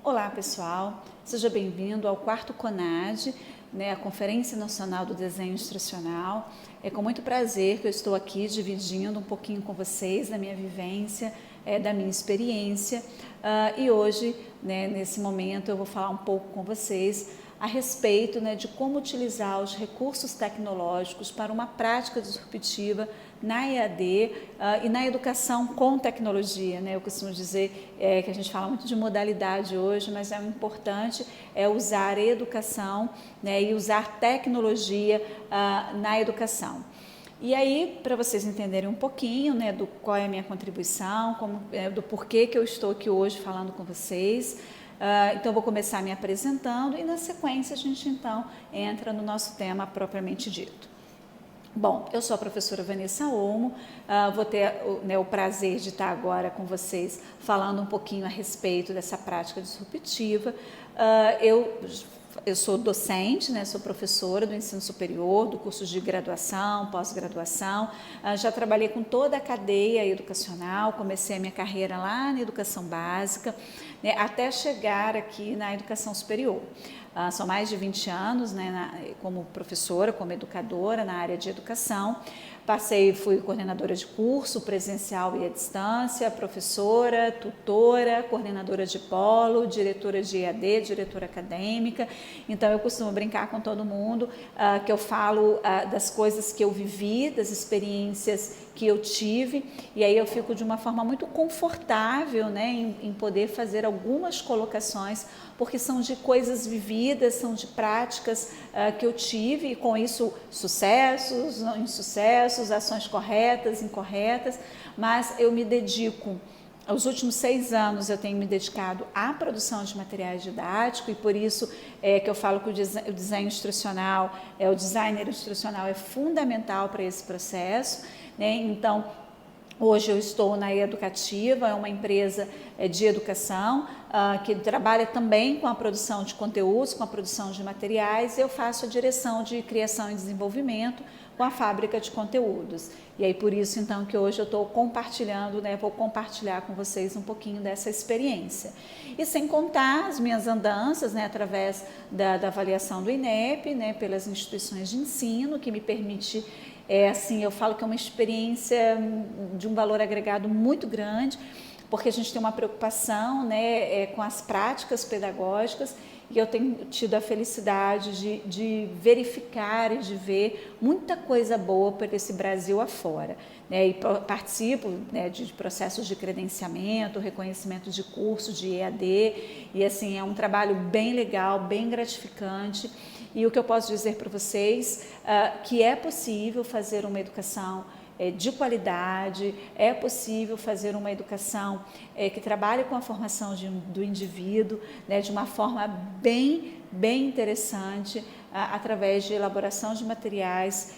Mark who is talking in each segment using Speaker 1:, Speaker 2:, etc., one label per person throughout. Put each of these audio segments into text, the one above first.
Speaker 1: Olá pessoal, seja bem-vindo ao 4º CONAD, a Conferência Nacional do Desenho Instrucional. É com muito prazer que eu estou aqui dividindo um pouquinho com vocês da minha vivência, da minha experiência, e hoje, nesse momento, eu vou falar um pouco com vocês a respeito de como utilizar os recursos tecnológicos para uma prática disruptiva na EAD e na educação com tecnologia. Eu costumo dizer que a gente fala muito de modalidade hoje, mas o importante é usar a educação e usar tecnologia na educação. E aí, para vocês entenderem um pouquinho do qual é a minha contribuição, do porquê que eu estou aqui hoje falando com vocês, então eu vou começar me apresentando e na sequência a gente então entra no nosso tema propriamente dito. Bom, eu sou a professora Vanessa Olmo, vou ter o prazer de estar agora com vocês falando um pouquinho a respeito dessa prática disruptiva. Eu sou docente, sou professora do ensino superior, do curso de graduação, pós-graduação, já trabalhei com toda a cadeia educacional, comecei a minha carreira lá na educação básica, até chegar aqui na educação superior. São mais de 20 anos como professora, como educadora na área de educação. Fui coordenadora de curso presencial e à distância, professora, tutora, coordenadora de polo, diretora de EAD, diretora acadêmica. Então eu costumo brincar com todo mundo que eu falo das coisas que eu vivi, das experiências que eu tive, e aí eu fico de uma forma muito confortável em poder fazer algumas colocações, porque são de coisas vividas, são de práticas que eu tive, e com isso sucessos, insucessos, ações corretas, incorretas, mas eu me dedico. Os últimos 6 anos eu tenho me dedicado à produção de materiais didáticos, e por isso que eu falo que o desenho instrucional, o designer instrucional é fundamental para esse processo. Então, hoje eu estou na Educativa, é uma empresa de educação que trabalha também com a produção de conteúdos, com a produção de materiais. Eu faço a direção de criação e desenvolvimento com a fábrica de conteúdos. E aí por isso então que hoje eu estou compartilhando, vou compartilhar com vocês um pouquinho dessa experiência. E sem contar as minhas andanças, através da avaliação do INEP, pelas instituições de ensino, que me permite, eu falo que é uma experiência de um valor agregado muito grande, porque a gente tem uma preocupação com as práticas pedagógicas, e eu tenho tido a felicidade de verificar e de ver muita coisa boa por esse Brasil afora. E participo de processos de credenciamento, reconhecimento de cursos de EAD, e assim é um trabalho bem legal, bem gratificante. E o que eu posso dizer para vocês que é possível fazer uma educação de qualidade, é possível fazer uma educação que trabalhe com a formação do indivíduo, de uma forma bem interessante, através de elaboração de materiais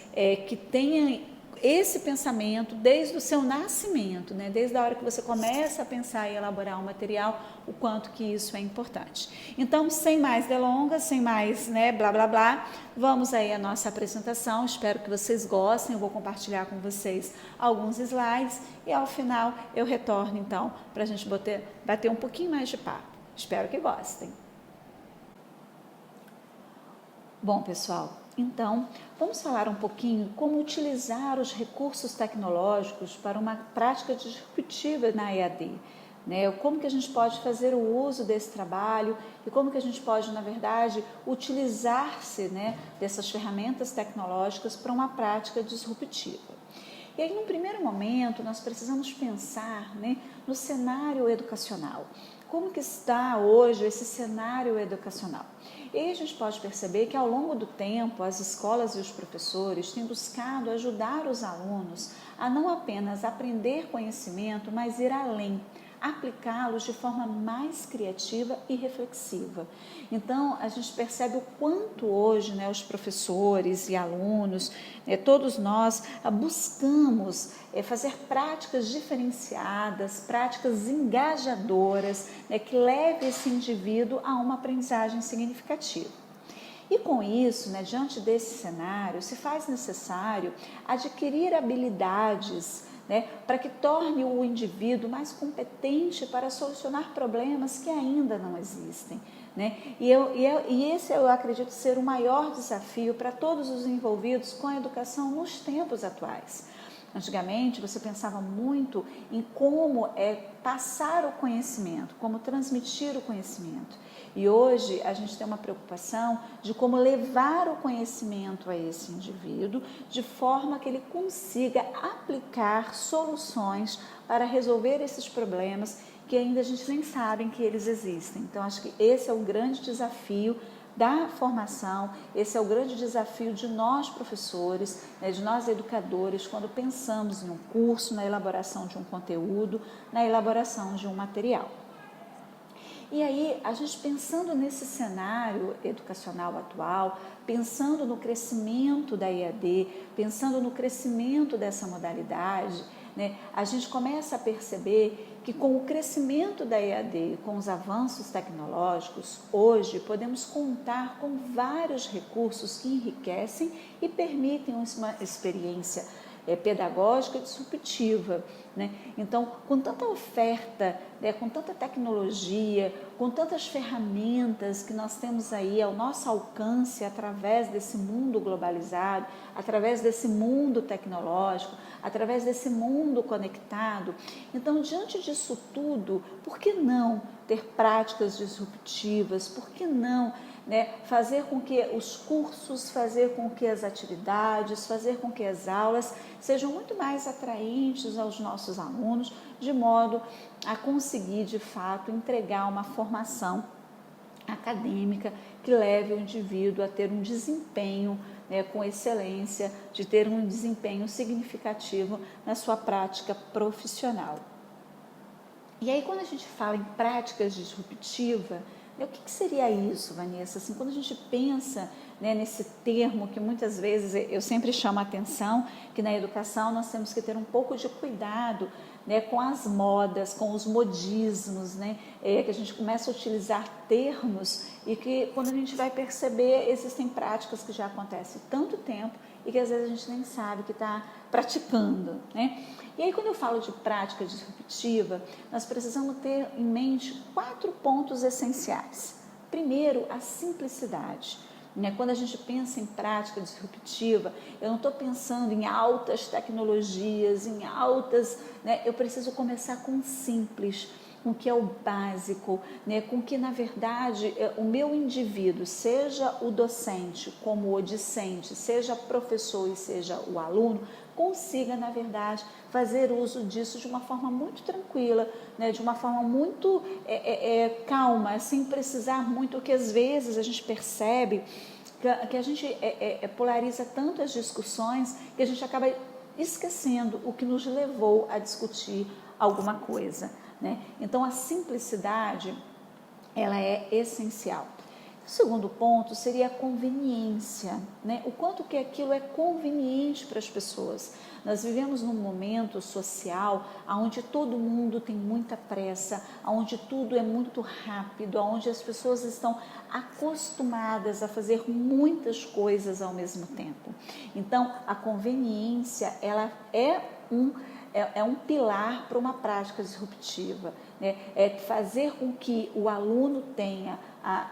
Speaker 1: que tenham esse pensamento desde o seu nascimento, desde a hora que você começa a pensar e elaborar um material, o quanto que isso é importante. Então, sem mais delongas, sem mais blá blá blá, vamos aí à nossa apresentação. Espero que vocês gostem. Eu vou compartilhar com vocês alguns slides e ao final eu retorno então para a gente bater um pouquinho mais de papo. Espero que gostem. Bom, pessoal, então vamos falar um pouquinho como utilizar os recursos tecnológicos para uma prática disruptiva na EAD. Como que a gente pode fazer o uso desse trabalho e como que a gente pode, na verdade, utilizar-se dessas ferramentas tecnológicas para uma prática disruptiva. E aí, num primeiro momento, nós precisamos pensar no cenário educacional. Como que está hoje esse cenário educacional? E aí a gente pode perceber que ao longo do tempo as escolas e os professores têm buscado ajudar os alunos a não apenas aprender conhecimento, mas ir além, aplicá-los de forma mais criativa e reflexiva. Então, a gente percebe o quanto hoje os professores e alunos, todos nós buscamos fazer práticas diferenciadas, práticas engajadoras, que levem esse indivíduo a uma aprendizagem significativa. E com isso, diante desse cenário, se faz necessário adquirir habilidades né, para que torne o indivíduo mais competente para solucionar problemas que ainda não existem. Né? E esse eu acredito ser o maior desafio para todos os envolvidos com a educação nos tempos atuais. Antigamente você pensava muito em como passar o conhecimento, como transmitir o conhecimento. E hoje a gente tem uma preocupação de como levar o conhecimento a esse indivíduo de forma que ele consiga aplicar soluções para resolver esses problemas que ainda a gente nem sabe que eles existem. Então acho que esse é o grande desafio da formação, esse é o grande desafio de nós professores, né, de nós educadores, quando pensamos em um curso, na elaboração de um conteúdo, na elaboração de um material. E aí, a gente pensando nesse cenário educacional atual, pensando no crescimento da EAD, pensando no crescimento dessa modalidade, né, a gente começa a perceber que com o crescimento da EAD, com os avanços tecnológicos, hoje podemos contar com vários recursos que enriquecem e permitem uma experiência pedagógica disruptiva. Né? Então, com tanta oferta, né, com tanta tecnologia, com tantas ferramentas que nós temos aí ao nosso alcance através desse mundo globalizado, através desse mundo tecnológico, através desse mundo conectado, então, diante disso tudo, por que não ter práticas disruptivas? Por que não, né, fazer com que os cursos, fazer com que as atividades, fazer com que as aulas sejam muito mais atraentes aos nossos alunos, de modo a conseguir, de fato, entregar uma formação acadêmica que leve o indivíduo a ter um desempenho, né, com excelência, de ter um desempenho significativo na sua prática profissional. E aí, quando a gente fala em práticas disruptivas, o que seria isso, Vanessa? Assim, quando a gente pensa, né, nesse termo que muitas vezes eu sempre chamo a atenção, que na educação nós temos que ter um pouco de cuidado, né, com as modas, com os modismos, né, que a gente começa a utilizar termos e que quando a gente vai perceber existem práticas que já acontecem há tanto tempo e que às vezes a gente nem sabe que está praticando. Né? E aí, quando eu falo de prática disruptiva, nós precisamos ter em mente 4 pontos essenciais. Primeiro, a simplicidade. Né? Quando a gente pensa em prática disruptiva, eu não estou pensando em altas tecnologias, em altas... Né? Eu preciso começar com o simples, com o que é o básico, né? Com que, na verdade, o meu indivíduo, seja o docente como o discente, seja professor e seja o aluno, consiga, na verdade, fazer uso disso de uma forma muito tranquila, né? De uma forma muito calma, sem precisar muito, que às vezes a gente percebe que a gente polariza tanto as discussões que a gente acaba esquecendo o que nos levou a discutir alguma coisa. Né? Então, a simplicidade, ela é essencial. O segundo ponto seria a conveniência, né? O quanto que aquilo é conveniente para as pessoas. Nós vivemos num momento social onde todo mundo tem muita pressa, onde tudo é muito rápido, onde as pessoas estão acostumadas a fazer muitas coisas ao mesmo tempo. Então, a conveniência, ela é um pilar para uma prática disruptiva, né? É fazer com que o aluno tenha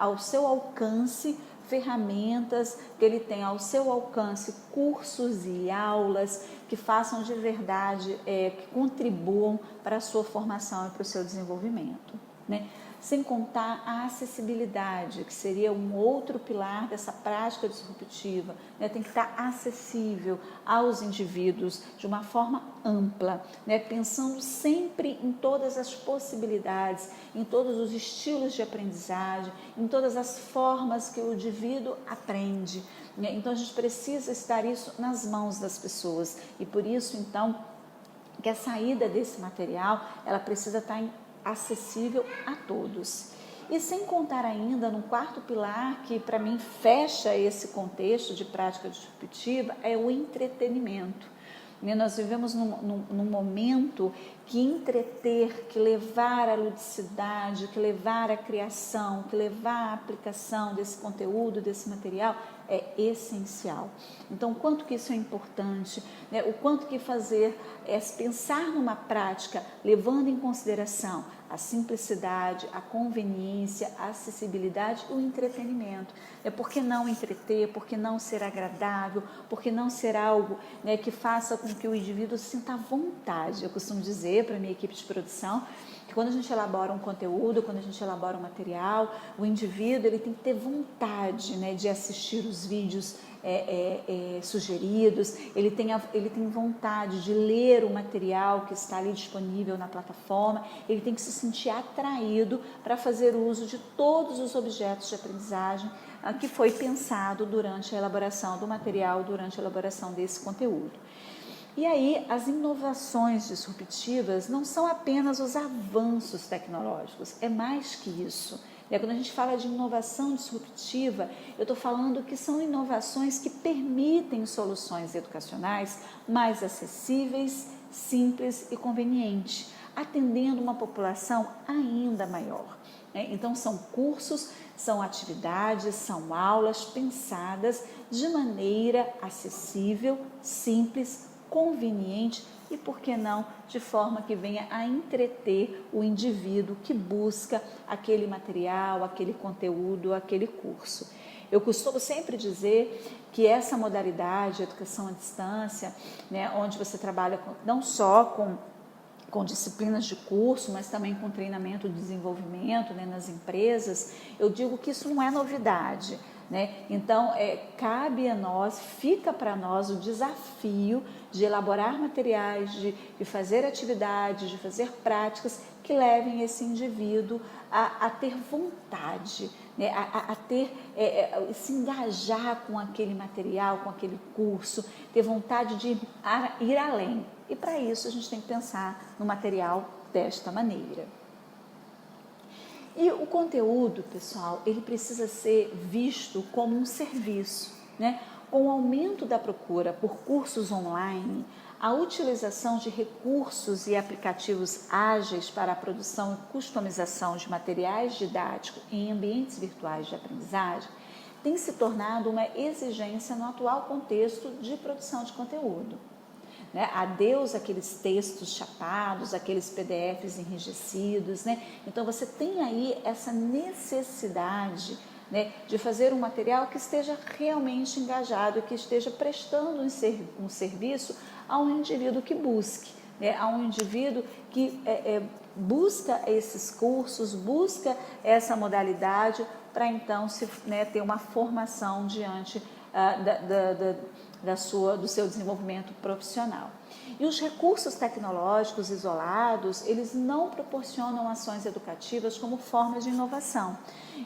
Speaker 1: ao seu alcance ferramentas, que ele tenha ao seu alcance cursos e aulas que façam de verdade, que contribuam para a sua formação e para o seu desenvolvimento. Né? Sem contar a acessibilidade, que seria um outro pilar dessa prática disruptiva, né? Tem que estar acessível aos indivíduos de uma forma ampla, né? Pensando sempre em todas as possibilidades, em todos os estilos de aprendizagem, em todas as formas que o indivíduo aprende. Né? Então, a gente precisa estar isso nas mãos das pessoas e por isso, então, que a saída desse material, ela precisa estar acessível a todos. E sem contar ainda no quarto pilar, que para mim fecha esse contexto de prática disruptiva, é o entretenimento. Nós vivemos num momento que entreter, que levar à ludicidade, que levar à criação, que levar à aplicação desse conteúdo, desse material, é essencial. Então, o quanto que isso é importante, né? O quanto que fazer é pensar numa prática, levando em consideração a simplicidade, a conveniência, a acessibilidade e o entretenimento. Por que não entreter? Por que não ser agradável? Por que não ser algo, né, que faça com que o indivíduo sinta vontade? Eu costumo dizer para a minha equipe de produção que quando a gente elabora um conteúdo, quando a gente elabora um material, o indivíduo ele tem que ter vontade, né, de assistir os vídeos sugeridos, ele tem vontade de ler o material que está ali disponível na plataforma, ele tem que se sentir atraído para fazer uso de todos os objetos de aprendizagem que foi pensado durante a elaboração do material, durante a elaboração desse conteúdo. E aí, as inovações disruptivas não são apenas os avanços tecnológicos, é mais que isso. Quando a gente fala de inovação disruptiva, eu estou falando que são inovações que permitem soluções educacionais mais acessíveis, simples e convenientes, atendendo uma população ainda maior. Então, são cursos, são atividades, são aulas pensadas de maneira acessível, simples, conveniente e, por que não, de forma que venha a entreter o indivíduo que busca aquele material, aquele conteúdo, aquele curso. Eu costumo sempre dizer que essa modalidade de educação à distância, né, onde você trabalha não só com disciplinas de curso, mas também com treinamento e desenvolvimento, né, nas empresas, eu digo que isso não é novidade. Então, cabe a nós, fica para nós o desafio de elaborar materiais, de fazer atividades, de fazer práticas que levem esse indivíduo a ter vontade, a ter, se engajar com aquele material, com aquele curso, ter vontade de ir além. E para isso a gente tem que pensar no material desta maneira. E o conteúdo, pessoal, ele precisa ser visto como um serviço, Com o aumento da procura por cursos online, a utilização de recursos e aplicativos ágeis para a produção e customização de materiais didáticos em ambientes virtuais de aprendizagem tem se tornado uma exigência no atual contexto de produção de conteúdo. Adeus aqueles textos chapados, aqueles PDFs enrijecidos, Então você tem aí essa necessidade, de fazer um material que esteja realmente engajado, que esteja prestando um serviço a um indivíduo que busque, a um indivíduo que busca esses cursos, busca essa modalidade para então ter uma formação diante do seu desenvolvimento profissional. E os recursos tecnológicos isolados, eles não proporcionam ações educativas como forma de inovação.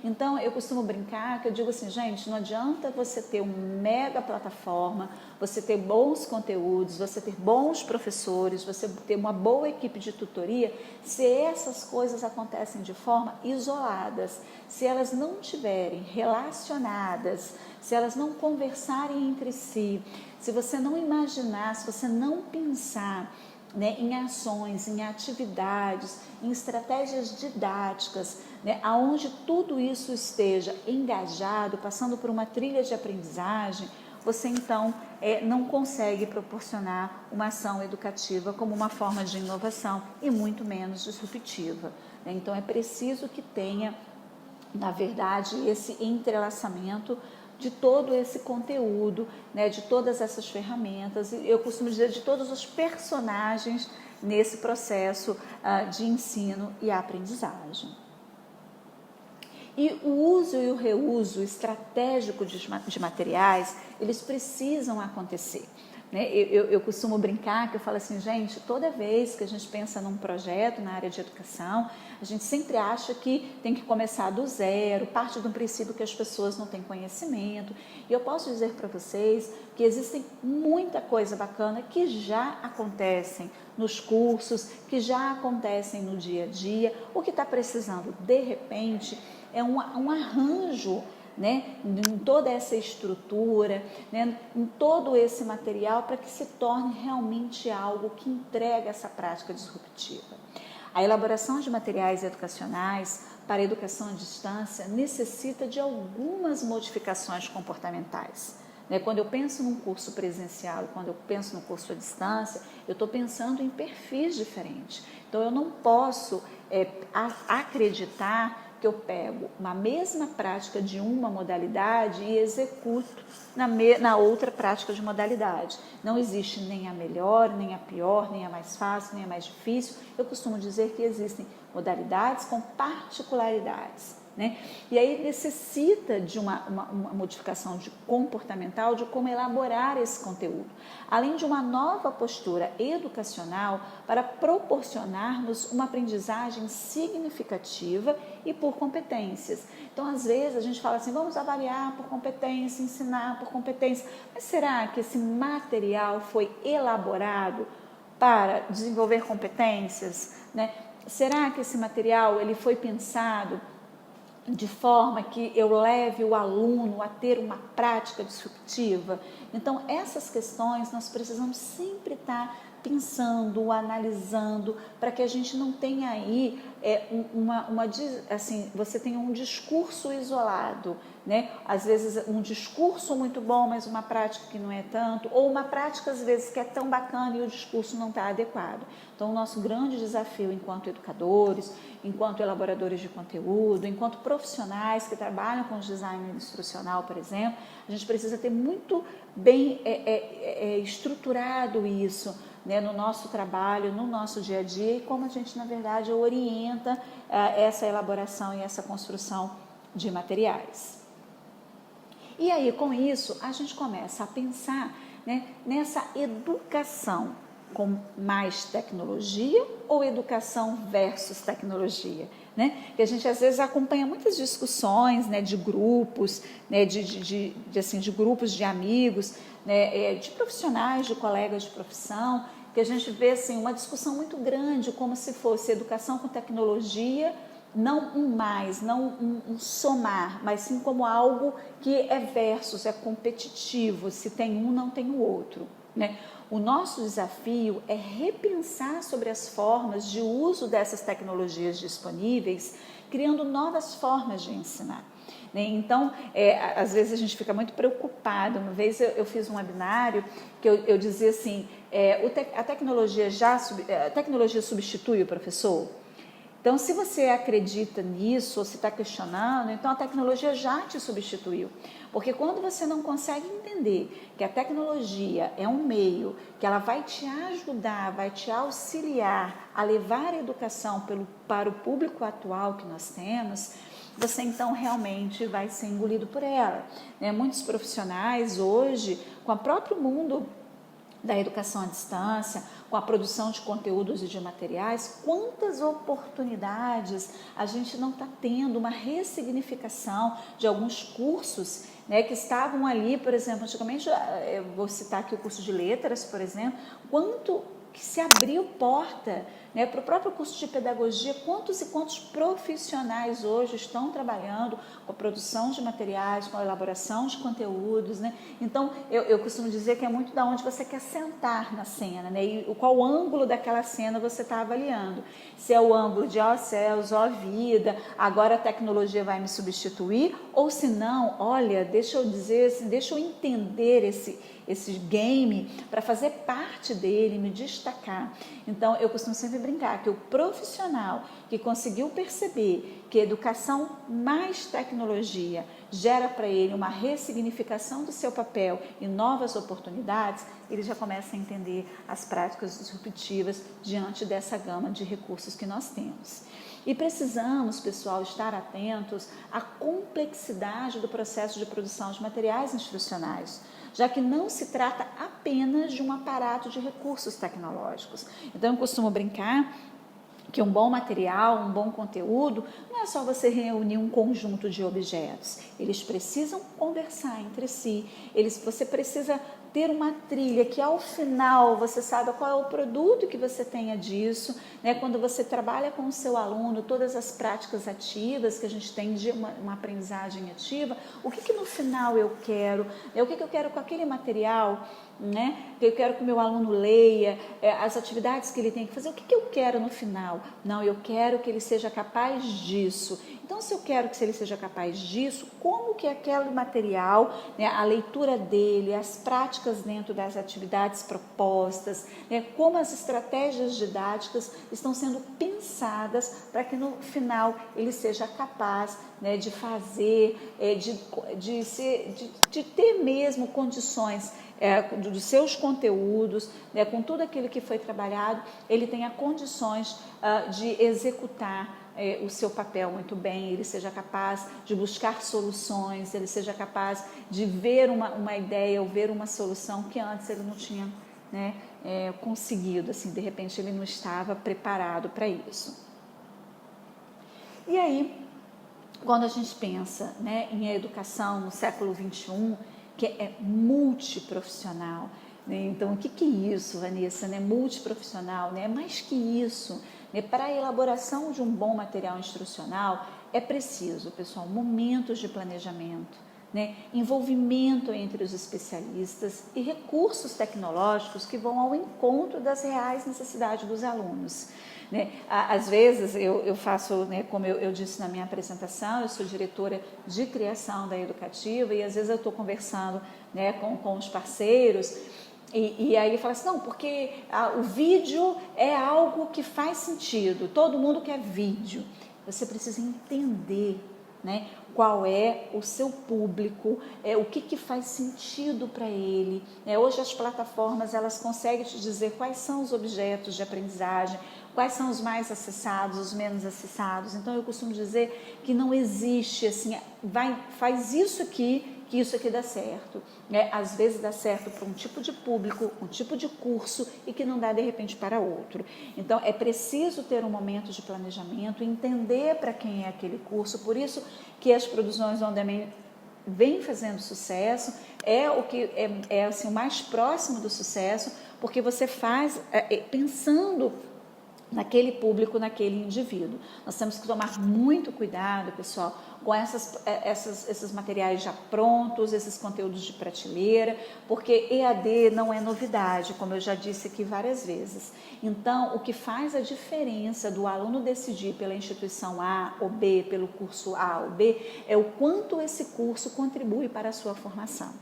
Speaker 1: Então, eu costumo brincar, que eu digo assim, gente, não adianta você ter uma mega plataforma, você ter bons conteúdos, você ter bons professores, você ter uma boa equipe de tutoria, se essas coisas acontecem de forma isoladas, se elas não estiverem relacionadas, se elas não conversarem entre si, se você não imaginar, se você não pensar em ações, em atividades, em estratégias didáticas, aonde tudo isso esteja engajado, passando por uma trilha de aprendizagem, você então não consegue proporcionar uma ação educativa como uma forma de inovação e muito menos disruptiva. Então é preciso que tenha, na verdade, esse entrelaçamento de todo esse conteúdo, de todas essas ferramentas, e eu costumo dizer de todos os personagens nesse processo de ensino e aprendizagem. E o uso e o reuso estratégico de materiais, eles precisam acontecer. Eu costumo brincar, que eu falo assim, gente, toda vez que a gente pensa num projeto na área de educação, a gente sempre acha que tem que começar do zero, parte do princípio que as pessoas não têm conhecimento. E eu posso dizer para vocês que existem muita coisa bacana que já acontecem nos cursos, que já acontecem no dia a dia. O que está precisando, de repente, é um arranjo né, em toda essa estrutura, né, em todo esse material para que se torne realmente algo que entrega essa prática disruptiva. A elaboração de materiais educacionais para a educação à distância necessita de algumas modificações comportamentais. Quando eu penso num curso presencial e quando eu penso no curso à distância, eu estou pensando em perfis diferentes. Então, eu não posso acreditar que eu pego uma mesma prática de uma modalidade e executo na outra prática de modalidade. Não existe nem a melhor, nem a pior, nem a mais fácil, nem a mais difícil. Eu costumo dizer que existem modalidades com particularidades. E aí necessita de uma modificação comportamental de como elaborar esse conteúdo, além de uma nova postura educacional para proporcionarmos uma aprendizagem significativa e por competências. Então, às vezes, a gente fala assim, vamos avaliar por competência, ensinar por competência, mas será que esse material foi elaborado para desenvolver competências? Será que esse material ele foi pensado de forma que eu leve o aluno a ter uma prática disruptiva? Então, essas questões nós precisamos sempre estar pensando, analisando, para que a gente não tenha aí você tenha um discurso isolado, Às vezes um discurso muito bom, mas uma prática que não é tanto, ou uma prática às vezes que é tão bacana e o discurso não está adequado. Então, o nosso grande desafio enquanto educadores, enquanto elaboradores de conteúdo, enquanto profissionais que trabalham com design instrucional, por exemplo, a gente precisa ter muito bem estruturado isso, no nosso trabalho, no nosso dia a dia, e como a gente, na verdade, orienta essa elaboração e essa construção de materiais. E aí, com isso, a gente começa a pensar nessa educação com mais tecnologia ou educação versus tecnologia, Que a gente às vezes acompanha muitas discussões, de grupos, de grupos de amigos, de profissionais, de colegas de profissão, que a gente vê assim, uma discussão muito grande, como se fosse educação com tecnologia, não um mais, não um somar, mas sim como algo que é versus, é competitivo, se tem um, não tem o outro. O nosso desafio é repensar sobre as formas de uso dessas tecnologias disponíveis, criando novas formas de ensinar. Então, às vezes a gente fica muito preocupado. Uma vez eu fiz um webinário que eu dizia assim, a tecnologia substitui o professor? Então, se você acredita nisso ou se está questionando, então a tecnologia já te substituiu. Porque quando você não consegue entender que a tecnologia é um meio, que ela vai te ajudar, vai te auxiliar a levar a educação para o público atual que nós temos, você então realmente vai ser engolido por ela. Muitos profissionais hoje, com o próprio mundo da educação à distância, com a produção de conteúdos e de materiais, quantas oportunidades a gente não está tendo, uma ressignificação de alguns cursos que estavam ali, por exemplo, antigamente, eu vou citar aqui o curso de letras, por exemplo, quanto que se abriu porta para o próprio curso de pedagogia, quantos e quantos profissionais hoje estão trabalhando com a produção de materiais, com a elaboração de conteúdos, Então, eu costumo dizer que é muito da onde você quer sentar na cena, E qual ângulo daquela cena você está avaliando. Se é o ângulo de, ó céus, ó vida, agora a tecnologia vai me substituir, ou se não, olha, deixa eu entender esse game para fazer parte dele, me destacar. Então, eu costumo sempre brincar que o profissional que conseguiu perceber que educação mais tecnologia gera para ele uma ressignificação do seu papel e novas oportunidades, ele já começa a entender as práticas disruptivas diante dessa gama de recursos que nós temos. E precisamos, pessoal, estar atentos à complexidade do processo de produção de materiais instrucionais, já que não se trata apenas de um aparato de recursos tecnológicos. Então, eu costumo brincar que um bom material, um bom conteúdo, não é só você reunir um conjunto de objetos. Eles precisam conversar entre si, você precisa ter uma trilha que ao final você saiba qual é o produto que você tenha disso, né? Quando você trabalha com o seu aluno, todas as práticas ativas que a gente tem de uma aprendizagem ativa, o que no final eu quero, né? O que eu quero com aquele material, né? Eu quero que o meu aluno leia, as atividades que ele tem que fazer, o que eu quero no final? Não, eu quero que ele seja capaz disso. Então, se eu quero que ele seja capaz disso, como que aquele material, né, a leitura dele, as práticas dentro das atividades propostas, né, como as estratégias didáticas estão sendo pensadas para que no final ele seja capaz, né, de fazer, de ter mesmo condições dos seus conteúdos, né, com tudo aquilo que foi trabalhado, ele tenha condições de executar o seu papel muito bem, ele seja capaz de buscar soluções, ele seja capaz de ver uma ideia ou ver uma solução que antes ele não tinha, né, conseguido, assim, de repente ele não estava preparado para isso. E aí, quando a gente pensa, né, em educação no século XXI, que é multiprofissional, né? Então, o que é isso, Vanessa? Né? Multiprofissional, né? Mais que isso, né? Para a elaboração de um bom material instrucional, é preciso, pessoal, momentos de planejamento, né? Envolvimento entre os especialistas e recursos tecnológicos que vão ao encontro das reais necessidades dos alunos. Né? Às vezes eu faço, né, como eu disse na minha apresentação, eu sou diretora de criação da Educativa e às vezes eu estou conversando, né, com os parceiros e aí fala assim, não, porque o vídeo é algo que faz sentido, todo mundo quer vídeo. Você precisa entender, né, qual é o seu público, o que faz sentido para ele. Hoje as plataformas elas conseguem te dizer quais são os objetos de aprendizagem, quais são os mais acessados, os menos acessados. Então eu costumo dizer que não existe assim, faz isso aqui, que isso aqui dá certo. Às vezes dá certo para um tipo de público, um tipo de curso e que não dá de repente para outro. Então é preciso ter um momento de planejamento, entender para quem é aquele curso, por isso que as produções on demand vêm fazendo sucesso, o que é assim, o mais próximo do sucesso, porque você faz pensando naquele público, naquele indivíduo. Nós temos que tomar muito cuidado, pessoal, com esses materiais já prontos, esses conteúdos de prateleira, porque EAD não é novidade, como eu já disse aqui várias vezes. Então, o que faz a diferença do aluno decidir pela instituição A ou B, pelo curso A ou B, é o quanto esse curso contribui para a sua formação.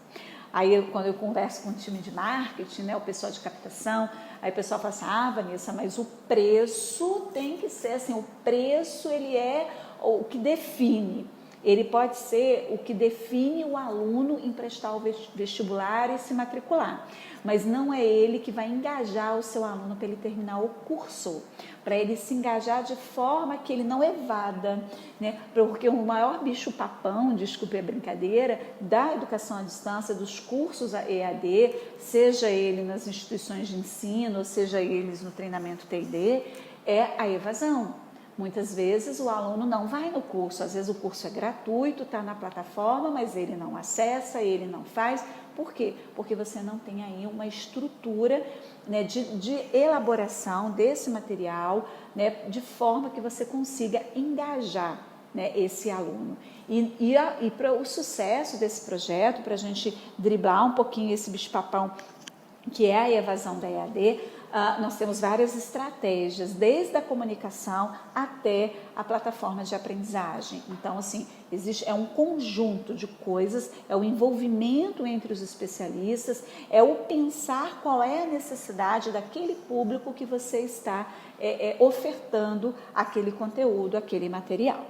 Speaker 1: Aí, quando eu converso com o time de marketing, né, o pessoal de captação, aí o pessoal fala assim, Vanessa, mas o preço tem que ser assim, o preço ele é o que define. Ele pode ser o que define o aluno em prestar o vestibular e se matricular, mas não é ele que vai engajar o seu aluno para ele terminar o curso, para ele se engajar de forma que ele não evada, né? Porque o maior bicho-papão, desculpe a brincadeira, da educação à distância, dos cursos EAD, seja ele nas instituições de ensino, ou seja eles no treinamento T&D, é a evasão. Muitas vezes o aluno não vai no curso, às vezes o curso é gratuito, está na plataforma, mas ele não acessa, ele não faz. Por quê? Porque você não tem aí uma estrutura, né, de elaboração desse material, né, de forma que você consiga engajar, né, esse aluno. E para o sucesso desse projeto, para a gente driblar um pouquinho esse bicho-papão que é a evasão da EAD, nós temos várias estratégias, desde a comunicação até a plataforma de aprendizagem. Então, assim, é um conjunto de coisas, é o envolvimento entre os especialistas, é o pensar qual é a necessidade daquele público que você está ofertando aquele conteúdo, aquele material.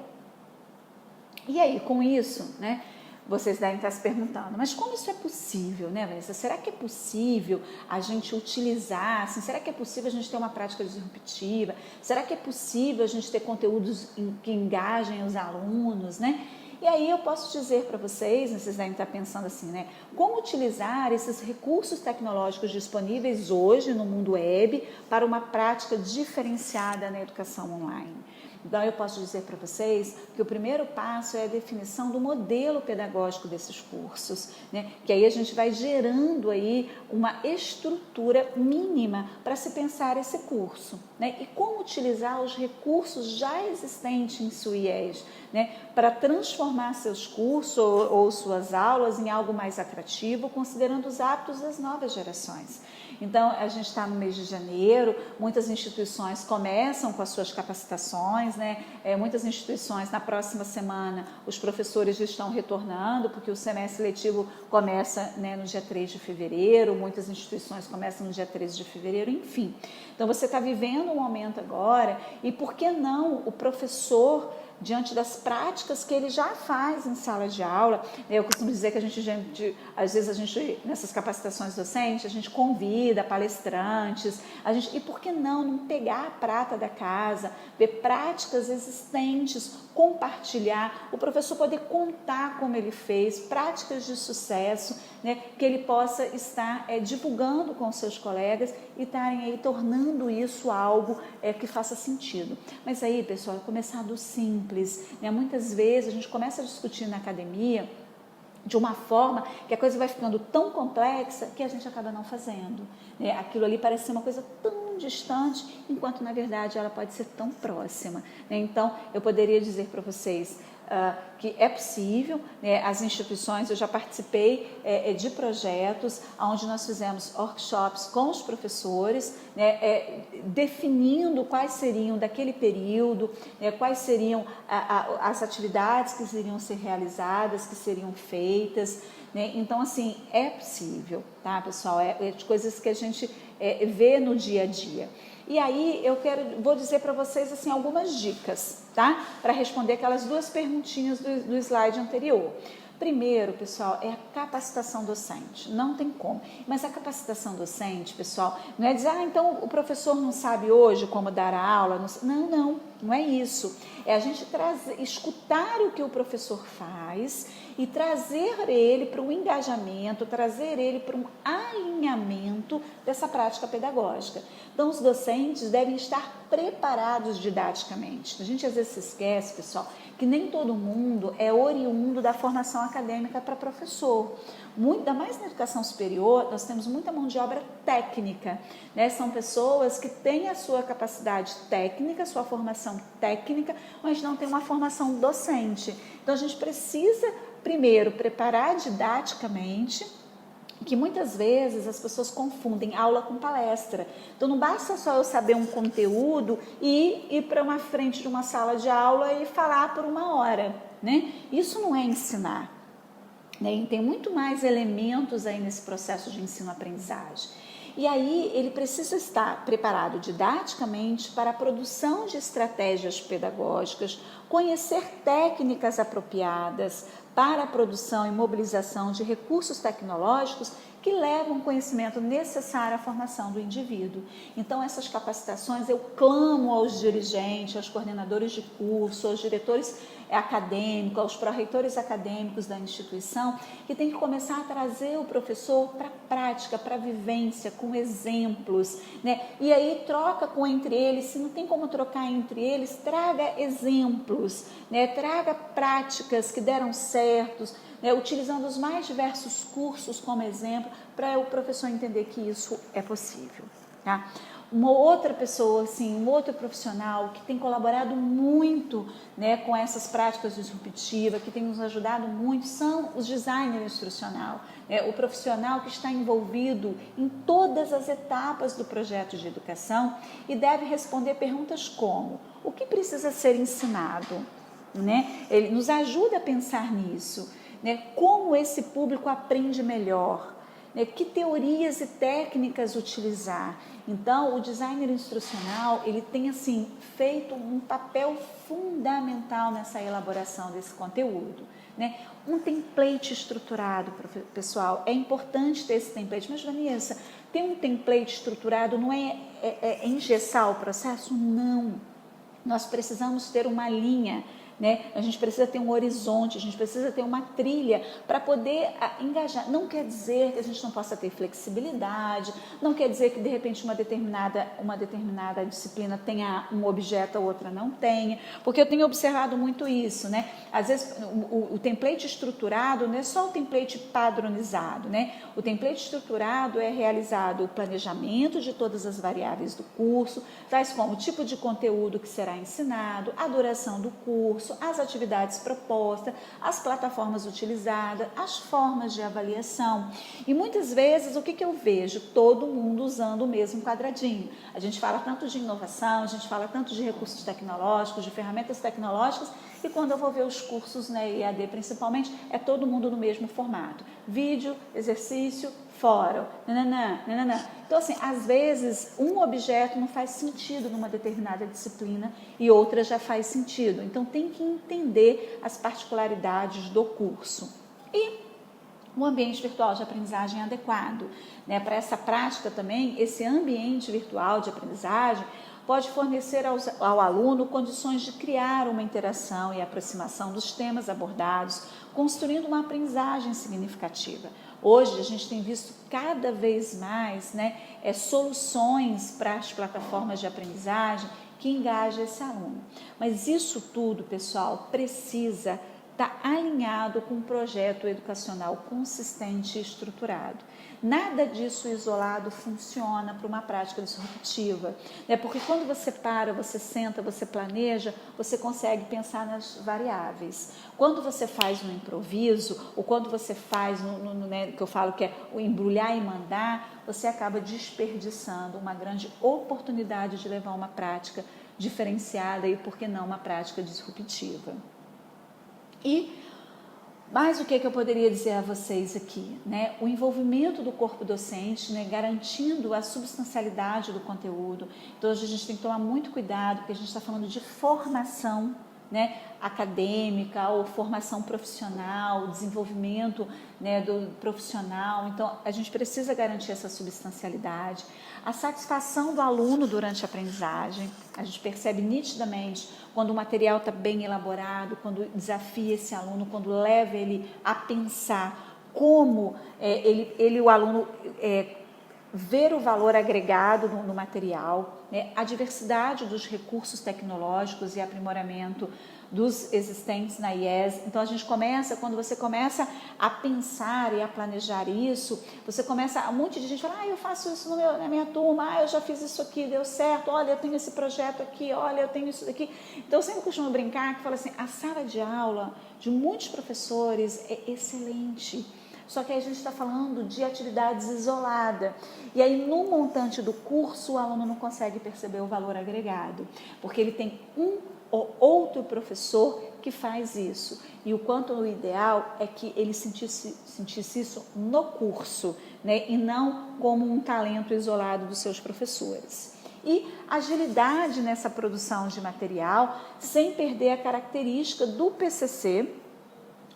Speaker 1: E aí, com isso, né? Vocês devem estar se perguntando, mas como isso é possível, né, Vanessa? Será que é possível a gente utilizar, assim, será que é possível a gente ter uma prática disruptiva? Será que é possível a gente ter conteúdos que engajem os alunos, né? E aí eu posso dizer para vocês, vocês devem estar pensando assim, né? Como utilizar esses recursos tecnológicos disponíveis hoje no mundo web para uma prática diferenciada na educação online? Então, eu posso dizer para vocês que o primeiro passo é a definição do modelo pedagógico desses cursos, né? Que aí a gente vai gerando aí uma estrutura mínima para se pensar esse curso, né? E como utilizar os recursos já existentes em sua IES, né? Para transformar seus cursos ou suas aulas em algo mais atrativo, considerando os hábitos das novas gerações. Então, a gente está no mês de janeiro, muitas instituições começam com as suas capacitações, né? Muitas instituições, na próxima semana, os professores já estão retornando, porque o semestre letivo começa, né, no dia 3 de fevereiro, muitas instituições começam no dia 13 de fevereiro, enfim. Então, você está vivendo um momento agora, e por que não o professor, diante das práticas que ele já faz em sala de aula, eu costumo dizer que às vezes a gente, nessas capacitações docentes, a gente convida palestrantes, e por que não pegar a prata da casa, ver práticas existentes, compartilhar, o professor poder contar como ele fez, práticas de sucesso, né, que ele possa estar divulgando com seus colegas e estarem aí tornando isso algo que faça sentido. Mas aí, pessoal, começar do simples, né? Muitas vezes a gente começa a discutir na academia de uma forma que a coisa vai ficando tão complexa que a gente acaba não fazendo, né? Aquilo ali parece ser uma coisa tão distante, enquanto na verdade ela pode ser tão próxima, né? Então, eu poderia dizer para vocês que é possível, né? As instituições, eu já participei de projetos onde nós fizemos workshops com os professores, né? Definindo quais seriam daquele período, né? Quais seriam as atividades que iriam ser realizadas, que seriam feitas, né? Então, assim, é possível, tá, pessoal? De coisas que a gente vê no dia a dia. E aí vou dizer para vocês assim algumas dicas, tá? Para responder aquelas duas perguntinhas do slide anterior. Primeiro, pessoal, é a capacitação docente, não tem como. Mas a capacitação docente, pessoal, não é dizer, então o professor não sabe hoje como dar a aula. Não é isso. É a gente escutar o que o professor faz e trazer ele para um engajamento, trazer ele para um alinhamento dessa prática pedagógica. Então, os docentes devem estar preparados didaticamente. A gente às vezes se esquece, pessoal, que nem todo mundo é oriundo da formação acadêmica para professor. Ainda mais na educação superior, nós temos muita mão de obra técnica, né? São pessoas que têm a sua capacidade técnica, sua formação técnica, mas não têm uma formação docente. Então, a gente precisa, primeiro, preparar didaticamente, que muitas vezes as pessoas confundem aula com palestra. Então, não basta só eu saber um conteúdo e ir para uma frente de uma sala de aula e falar por uma hora, né? Isso não é ensinar, né? Tem muito mais elementos aí nesse processo de ensino-aprendizagem. E aí ele precisa estar preparado didaticamente para a produção de estratégias pedagógicas, conhecer técnicas apropriadas para a produção e mobilização de recursos tecnológicos que levam o conhecimento necessário à formação do indivíduo. Então, essas capacitações, eu clamo aos dirigentes, aos coordenadores de curso, aos diretores acadêmicos, aos pró-reitores acadêmicos da instituição, que tem que começar a trazer o professor para a prática, para a vivência, com exemplos, né? E aí troca entre eles, se não tem como trocar entre eles, traga exemplos, né? Traga práticas que deram certos, né? Utilizando os mais diversos cursos como exemplo, para o professor entender que isso é possível, tá? Uma outra pessoa, assim, um outro profissional que tem colaborado muito, né, com essas práticas disruptivas, que tem nos ajudado muito, são os designers instrucional, o profissional que está envolvido em todas as etapas do projeto de educação e deve responder perguntas como: o que precisa ser ensinado? Né? Ele nos ajuda a pensar nisso, né? Como esse público aprende melhor? Que teorias e técnicas utilizar? Então, o designer instrucional, ele tem assim feito um papel fundamental nessa elaboração desse conteúdo, né? Um template estruturado, pessoal, é importante ter esse template, mas Vanessa, ter um template estruturado não é engessar o processo? Não. Nós precisamos ter uma linha, né? A gente precisa ter um horizonte, a gente precisa ter uma trilha para poder engajar. Não quer dizer que a gente não possa ter flexibilidade, não quer dizer que de repente uma determinada disciplina tenha um objeto, a outra não tenha, porque eu tenho observado muito isso, né? Às vezes o template estruturado não é só o template padronizado, né? O template estruturado é realizado o planejamento de todas as variáveis do curso, tais como o tipo de conteúdo que será ensinado, a duração do curso, as atividades propostas, as plataformas utilizadas, as formas de avaliação. E muitas vezes o que eu vejo? Todo mundo usando o mesmo quadradinho. A gente fala tanto de inovação, a gente fala tanto de recursos tecnológicos, de ferramentas tecnológicas, e quando eu vou ver os cursos, né, EAD principalmente, é todo mundo no mesmo formato. Vídeo, exercício, fórum, nananã, nananã. Então, assim, às vezes um objeto não faz sentido numa determinada disciplina e outra já faz sentido. Então, tem que entender as particularidades do curso. E um ambiente virtual de aprendizagem adequado, né? Para essa prática também, esse ambiente virtual de aprendizagem pode fornecer ao aluno condições de criar uma interação e aproximação dos temas abordados, construindo uma aprendizagem significativa. Hoje a gente tem visto cada vez mais, né, soluções para as plataformas de aprendizagem que engajam esse aluno. Mas isso tudo, pessoal, precisa estar alinhado com um projeto educacional consistente e estruturado. Nada disso isolado funciona para uma prática disruptiva, né? Porque quando você para, você senta, você planeja, você consegue pensar nas variáveis. Quando você faz um improviso, ou quando você faz, né, que eu falo que é o embrulhar e mandar, você acaba desperdiçando uma grande oportunidade de levar uma prática diferenciada e, por que não, uma prática disruptiva. Mas o que eu poderia dizer a vocês aqui, né? O envolvimento do corpo docente, né, garantindo a substancialidade do conteúdo. Então, hoje a gente tem que tomar muito cuidado, porque a gente está falando de formação, né, acadêmica ou formação profissional, desenvolvimento, né, do profissional. Então, a gente precisa garantir essa substancialidade. A satisfação do aluno durante a aprendizagem, a gente percebe nitidamente quando o material está bem elaborado, quando desafia esse aluno, quando leva ele a pensar como o aluno ver o valor agregado no material, né? A diversidade dos recursos tecnológicos e aprimoramento dos existentes na IES. Então, quando você começa a pensar e a planejar isso, você começa, um monte de gente fala, eu faço isso na minha turma, eu já fiz isso aqui, deu certo, olha, eu tenho esse projeto aqui, olha, eu tenho isso daqui. Então, eu sempre costumo brincar que falo assim, a sala de aula de muitos professores é excelente. Só que aí a gente está falando de atividades isoladas. E aí, no montante do curso, o aluno não consegue perceber o valor agregado, porque ele tem um ou outro professor que faz isso. E o quanto o ideal é que ele sentisse isso no curso, né? E não como um talento isolado dos seus professores. E agilidade nessa produção de material, sem perder a característica do PCC,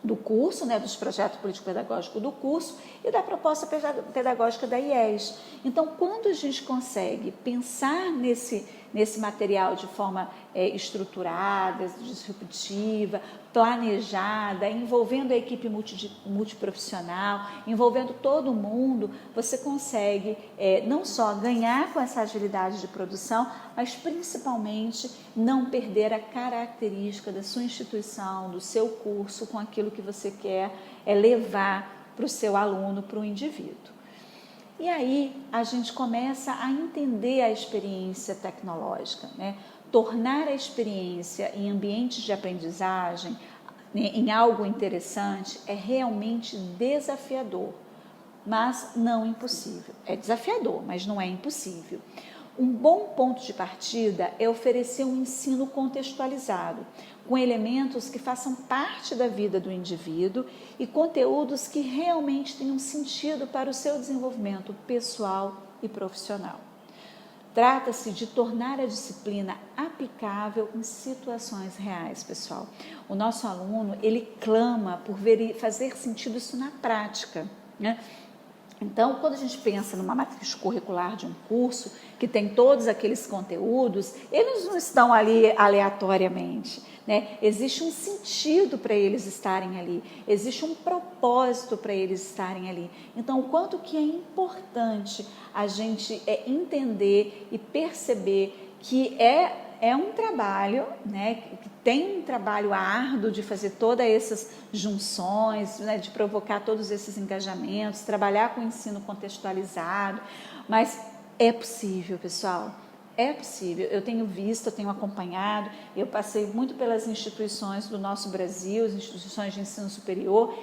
Speaker 1: do curso, né, dos projetos político-pedagógicos do curso e da proposta pedagógica da IES. Então, quando a gente consegue pensar nesse material de forma estruturada, disruptiva, planejada, envolvendo a equipe multiprofissional, envolvendo todo mundo, você consegue não só ganhar com essa agilidade de produção, mas principalmente não perder a característica da sua instituição, do seu curso, com aquilo que você quer levar para o seu aluno, para o indivíduo. E aí a gente começa a entender a experiência tecnológica, né? Tornar a experiência em ambientes de aprendizagem, né, em algo interessante, é realmente desafiador, mas não impossível. É desafiador, mas não é impossível. Um bom ponto de partida é oferecer um ensino contextualizado, com elementos que façam parte da vida do indivíduo e conteúdos que realmente tenham sentido para o seu desenvolvimento pessoal e profissional. Trata-se de tornar a disciplina aplicável em situações reais, pessoal. O nosso aluno, ele clama por fazer sentido isso na prática, né? Então, quando a gente pensa numa matriz curricular de um curso, que tem todos aqueles conteúdos, eles não estão ali aleatoriamente, né? Existe um sentido para eles estarem ali, existe um propósito para eles estarem ali. Então, o quanto que é importante a gente entender e perceber que é um trabalho, né, que tem um trabalho árduo de fazer todas essas junções, né, de provocar todos esses engajamentos, trabalhar com o ensino contextualizado, mas é possível, pessoal, é possível. Eu tenho visto, eu tenho acompanhado, eu passei muito pelas instituições do nosso Brasil, as instituições de ensino superior,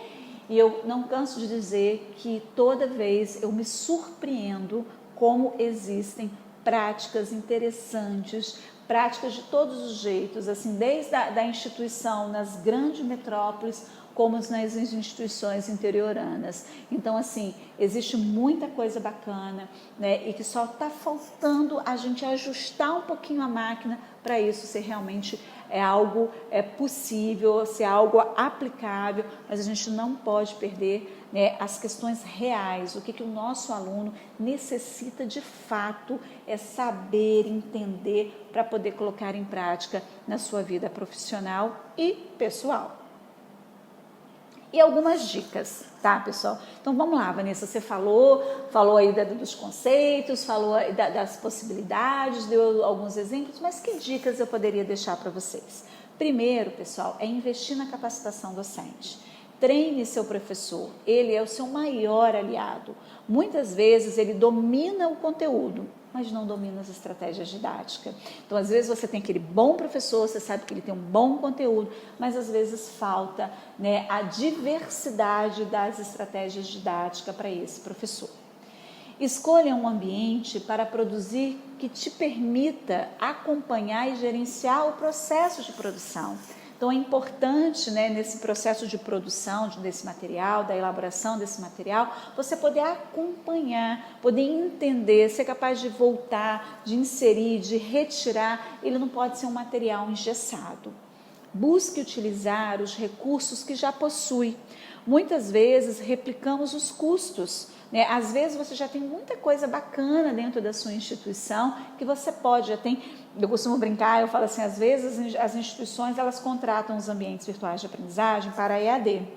Speaker 1: e eu não canso de dizer que toda vez eu me surpreendo como existem práticas interessantes, práticas de todos os jeitos, assim, desde da instituição nas grandes metrópoles, como nas instituições interioranas. Então, assim, existe muita coisa bacana, né, e que só está faltando a gente ajustar um pouquinho a máquina para isso ser realmente algo possível, ser algo aplicável, mas a gente não pode perder, né, as questões reais, o que o nosso aluno necessita de fato saber, entender para poder colocar em prática na sua vida profissional e pessoal. E algumas dicas, tá, pessoal? Então vamos lá, Vanessa, você falou aí dos conceitos, falou aí das possibilidades, deu alguns exemplos, mas que dicas eu poderia deixar para vocês? Primeiro, pessoal, é investir na capacitação docente. Treine seu professor, ele é o seu maior aliado. Muitas vezes ele domina o conteúdo, mas não domina as estratégias didáticas. Então, às vezes você tem aquele bom professor, você sabe que ele tem um bom conteúdo, mas às vezes falta, né, a diversidade das estratégias didáticas para esse professor. Escolha um ambiente para produzir que te permita acompanhar e gerenciar o processo de produção. Então, é importante, né, nesse processo de produção desse material, da elaboração desse material, você poder acompanhar, poder entender, ser capaz de voltar, de inserir, de retirar. Ele não pode ser um material engessado. Busque utilizar os recursos que já possui. Muitas vezes replicamos os custos, né? Às vezes você já tem muita coisa bacana dentro da sua instituição que você pode, eu costumo brincar, eu falo assim, às vezes as instituições elas contratam os ambientes virtuais de aprendizagem para a EAD,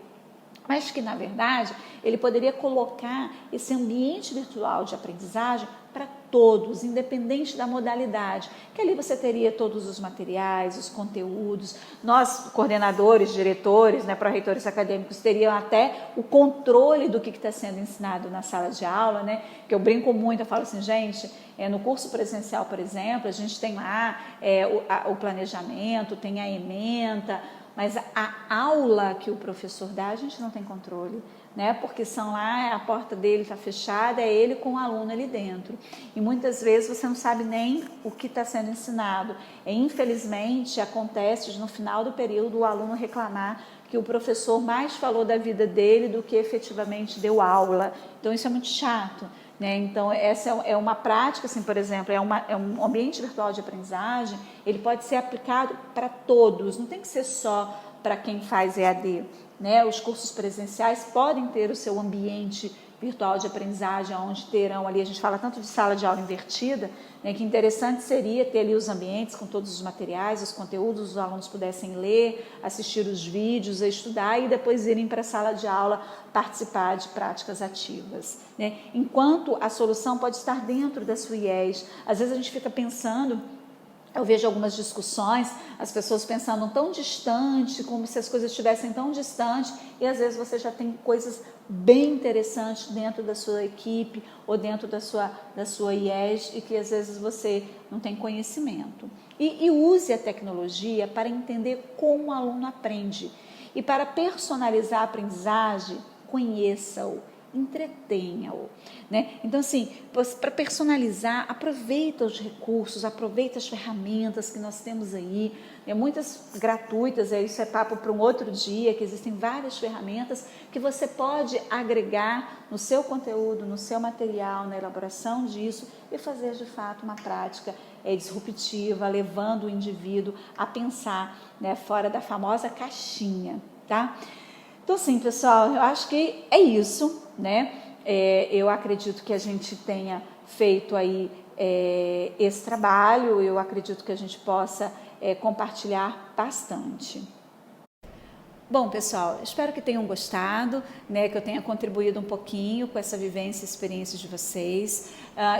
Speaker 1: mas que na verdade ele poderia colocar esse ambiente virtual de aprendizagem para todos, independente da modalidade, que ali você teria todos os materiais, os conteúdos, nós coordenadores, diretores, né, pró-reitores acadêmicos teriam até o controle do que está sendo ensinado na sala de aula, né, que eu brinco muito, eu falo assim, gente, no curso presencial, por exemplo, a gente tem lá o planejamento, tem a ementa, mas a aula que o professor dá, a gente não tem controle, né? Porque são lá, a porta dele está fechada, é ele com o aluno ali dentro. E muitas vezes você não sabe nem o que está sendo ensinado. E, infelizmente, acontece de, no final do período o aluno reclamar que o professor mais falou da vida dele do que efetivamente deu aula. Então, isso é muito chato. Né? Então, essa é uma prática, assim, por exemplo, é um ambiente virtual de aprendizagem, ele pode ser aplicado para todos, não tem que ser só para quem faz EAD. Né? Os cursos presenciais podem ter o seu ambiente virtual de aprendizagem, onde terão ali, a gente fala tanto de sala de aula invertida, né, que interessante seria ter ali os ambientes com todos os materiais, os conteúdos, os alunos pudessem ler, assistir os vídeos, estudar e depois irem para a sala de aula participar de práticas ativas. Né? Enquanto a solução pode estar dentro da sua IES, às vezes a gente fica pensando, eu vejo algumas discussões, as pessoas pensando tão distante, como se as coisas estivessem tão distantes, e às vezes você já tem coisas bem interessantes dentro da sua equipe ou dentro da sua IES e que às vezes você não tem conhecimento. E use a tecnologia para entender como o aluno aprende. E para personalizar a aprendizagem, conheça-o, entretenha-o, né? Então, assim, para personalizar, aproveita os recursos, aproveita as ferramentas que nós temos aí, muitas gratuitas, isso é papo para um outro dia, que existem várias ferramentas que você pode agregar no seu conteúdo, no seu material, na elaboração disso e fazer de fato uma prática disruptiva, levando o indivíduo a pensar, né, fora da famosa caixinha, tá? Então, assim, pessoal, eu acho que é isso, né? Eu acredito que a gente tenha feito aí esse trabalho, eu acredito que a gente possa compartilhar bastante. Bom, pessoal, espero que tenham gostado, né, que eu tenha contribuído um pouquinho com essa vivência e experiência de vocês.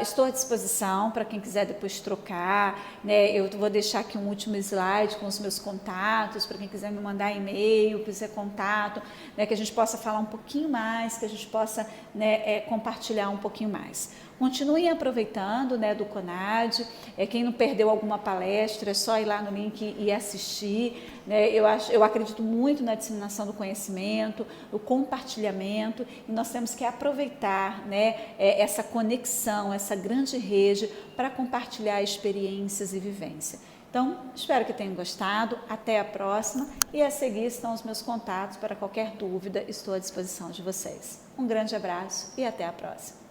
Speaker 1: Estou à disposição para quem quiser depois trocar, né, eu vou deixar aqui um último slide com os meus contatos, para quem quiser me mandar e-mail, quiser contato, né, que a gente possa falar um pouquinho mais, que a gente possa, né, compartilhar um pouquinho mais. Continuem aproveitando, né, do CONAD. Quem não perdeu alguma palestra, é só ir lá no link e assistir, né? Eu acredito muito na disseminação do conhecimento, o compartilhamento, e nós temos que aproveitar, né, essa conexão, essa grande rede para compartilhar experiências e vivência. Então, espero que tenham gostado, até a próxima, e a seguir estão os meus contatos para qualquer dúvida, estou à disposição de vocês. Um grande abraço e até a próxima.